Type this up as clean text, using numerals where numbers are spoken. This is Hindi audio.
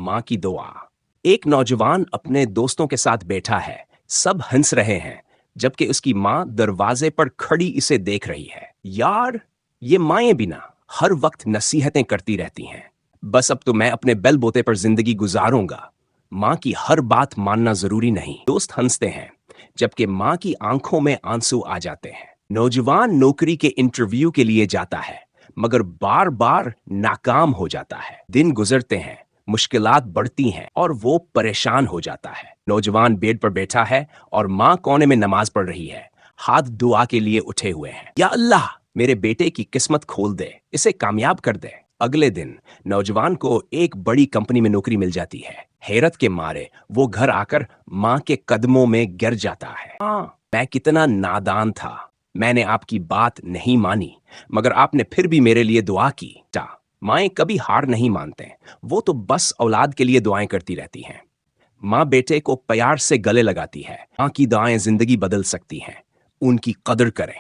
माँ की दुआ। एक नौजवान अपने दोस्तों के साथ बैठा है, सब हंस रहे हैं, जबकि उसकी माँ दरवाजे पर खड़ी इसे देख रही है। यार, ये माएं भी ना हर वक्त नसीहतें करती रहती हैं। बस अब तो मैं अपने बेलबोते पर जिंदगी गुजारूंगा। माँ की हर बात मानना जरूरी नहीं। दोस्त हंसते हैं, जबकि माँ की आंखों में आंसू आ जाते हैं। नौजवान नौकरी के इंटरव्यू के लिए जाता है, मगर बार बार नाकाम हो जाता है। दिन गुजरते हैं, मुश्किलात बढ़ती हैं और वो परेशान हो जाता है। नौजवान बेड पर बैठा है और माँ कोने में नमाज पढ़ रही है, हाथ दुआ के लिए उठे हुए हैं। या अल्लाह, मेरे बेटे की किस्मत खोल दे, इसे कामयाब कर दे। अगले दिन नौजवान को एक बड़ी कंपनी में नौकरी मिल जाती है। हैरत के मारे वो घर आकर माँ के कदमों में गिर जाता है। हाँ, मैं कितना नादान था। मैंने आपकी बात नहीं मानी, मगर आपने फिर भी मेरे लिए दुआ की। माएं कभी हार नहीं मानते, वो तो बस औलाद के लिए दुआएं करती रहती हैं। माँ बेटे को प्यार से गले लगाती है। माँ की दुआएं जिंदगी बदल सकती हैं। उनकी कदर करें।